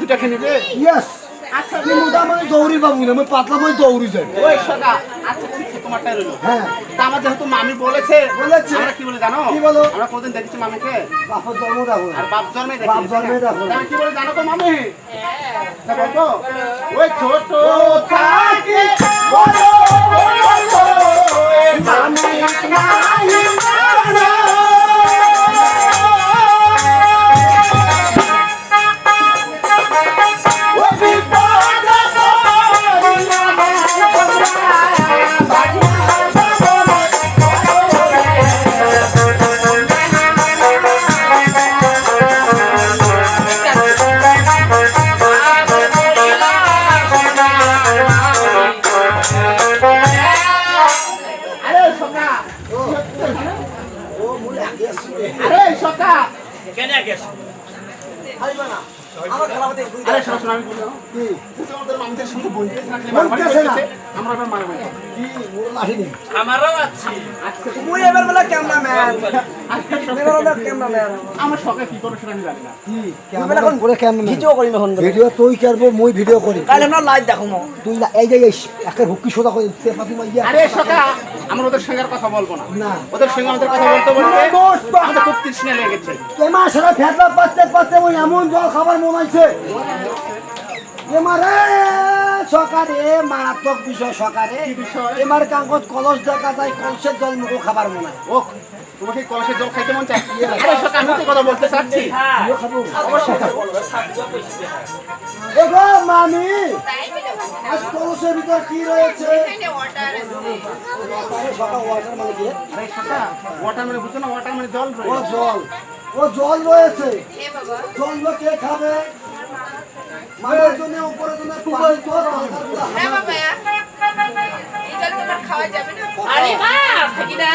দুটা খেয়ে নিবে ইয়েস আচ্ছা তুমি মোটা মানে দৌড়ি পাবো না আমি পাতলা মানে দৌড়ি যাই ওই সকা আচ্ছা ঠিক আছে তোমারটাই রইলো হ্যাঁ তা আমার যেহেতু মামি বলেছে আমরা কি বলে জানো কি বলো আমরা কোনদিন দেখেছি মামিকে বাপের জন্ম দেখো আর বাপ জন্মে দেখি বাপ জন্মে দেখো আমি কি বলে জানো তো মামি হ্যাঁ বলতো ওই ছোট থাকে বড় হলো মামি নাই না আরে শাসন আমি বললাম কি তোমাদের মামিদের সঙ্গে বলতেছ না আমরা এবার মারব কি মোর লাঠি নেই আমারও আছে আজকে মুই এবার বলা ক্যামেরাম্যান এবার বলা ক্যামেরাম্যান আমার সকালে কি করে সেটা আমি জানি না কি ক্যামেরা কোন করে ক্যামেরা ভিডিও করি এখন ভিডিও তুই করব মুই ভিডিও করি কাল আমরা লাইভ দেখাবো তুই এই যে একটা হুকি সোদা কই সেফা তুমি ইয়া আরে সকা আমরা ওদের সঙ্গে আর কথা বলবো না না ওদের সঙ্গে আমাদের কথা বলতে বলতে আমাদের খুব তৃষ্ণা লেগেছে এমা সারা ফেটলা পাতে ওই এমন জল খাবার মন আছে এমারে সকারে মারাত্মক বিষয় সকারে এমার কাগজ কলস দেখা যায় কলসের জল মুখো খাবার মনে হয় ও তোমাকে কলসের জল খাইতে মন চায় আরে সকা আমি তো কথা বলতে চাচ্ছি এগো মামি আজ কলসের ভিতর কি রয়েছে সকাল ওয়াটার মানে কি আরে সকা ওয়াটার মানে বুঝছো না ওয়াটার মানে জল ও জল রয়েছে জল কে খাবে মায়ের জন্য উপরে জন্য পানি জল হ্যাঁ বাবা এই জল তোমার খাওয়া যাবে না আরে বাপ থাকিনা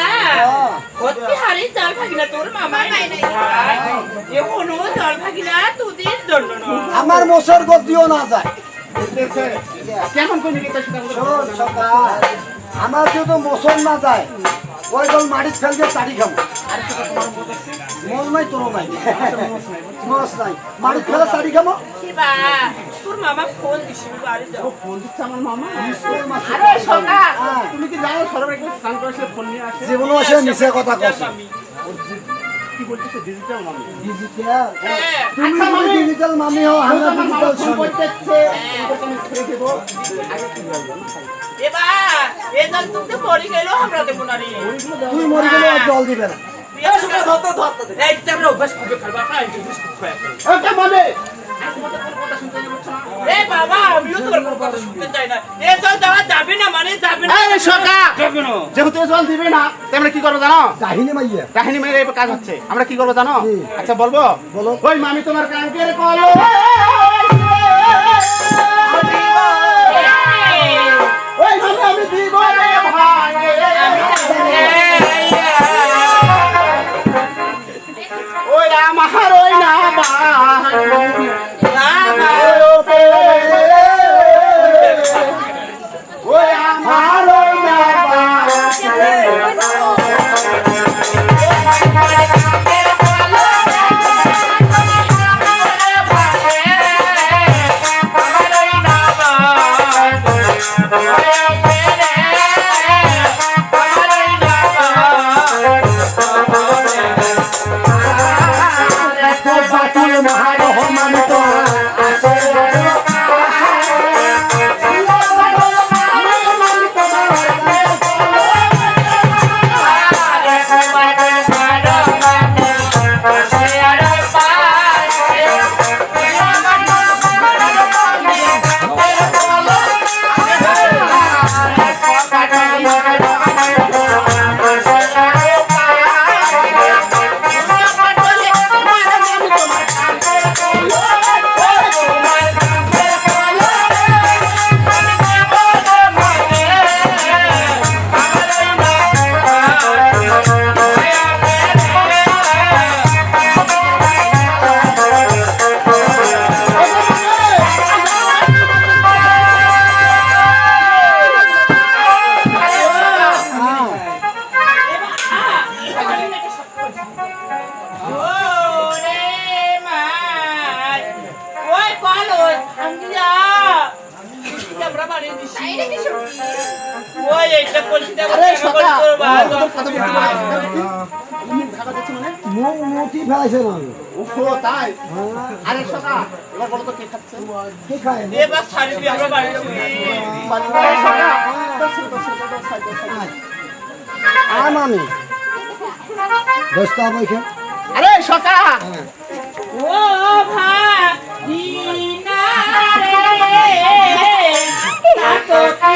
কত হারি জল থাকিনা তোর মামা নাই নাই এখনো জল থাকিনা তোদের জন্য না আমার মোষের গদিও না যায় কেমন করে নিতে সেটা শোন সকাল আমার যদি মোষর না যায় ওই জল মাটির ফেল দিয়ে চাটি খাবো মন নাই তোর নাই মোষ নাই মাটির ফেলে চাটি খাবো কিবা তোর মামা ফোন দিছি বাড়ি যাও ফোন দিচ্ছে আমার মামা আরে আরে সকা তুমি কি জানো সরব একটু স্নান করে সে ফোন নিয়ে আসে জীবনও আসে নিচে কথা কছে কি বলতেছে ডিজিটাল মামি ডিজিটাল হ্যাঁ তুমি যদি ডিজিটাল মামি হও আমরা ডিজিটাল ফোন স্বামী করতেছে তুমি ছেড়ে দেবো আগে কি বলবো এবা এ জল তুমি পড়ি গেল আমরা দেব না রে তুই মরে গেলে আর জল দিবে না এই তোমরা অভ্যাস করে খাবা না এই বিস্কুট খায় ওকে মামি এ বাবা আমিও তোর কথা শুনতে চাই না এ জল দেওয়া যাবে না মানে যাবে না আরে সকা যাবে না যেহেতু এ জল দিবে না তাই আমরা কি করবো জানো কাহিনী মাইয়া কাহিনী মেরে এই কাজ হচ্ছে আমরা কি করবো জানো কি? আচ্ছা বলবো বলো। ওই মামি তোমার কাঙ্কের কলো ওই মামি আমি দিব রে ভাই ওই আমার ওই না ওই আমার ওই না বাতুল মহারহমান মুটি ফেলাইছে না ও তাই আরে সকা এবার বলো তো কে খাচ্ছে কি খায় এবার ছাড়বি আমরা বাড়ি যাবো আমি ব্যস্ত হবে এখানে আরে সকা ও ভাগিনা রে এত কি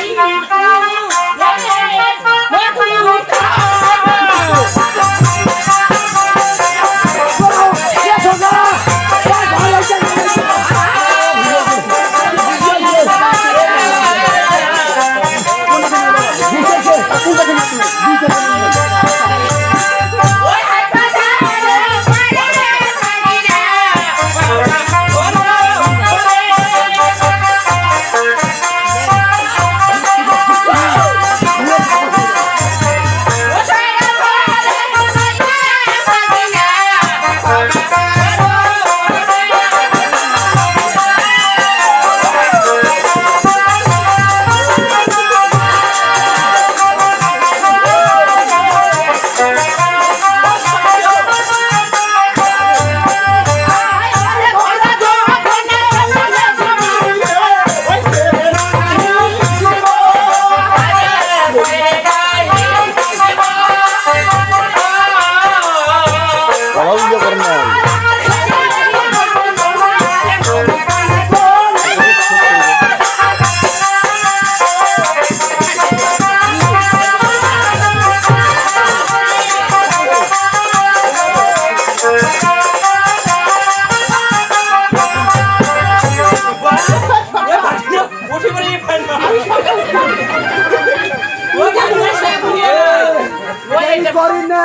করি না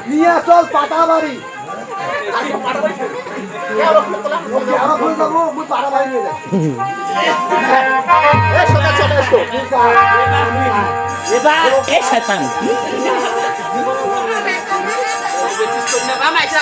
নিয়ে চল পাতা বাড়ি পাতা বাড়ি নিয়ে এবার এ শয়তান Mama, isso é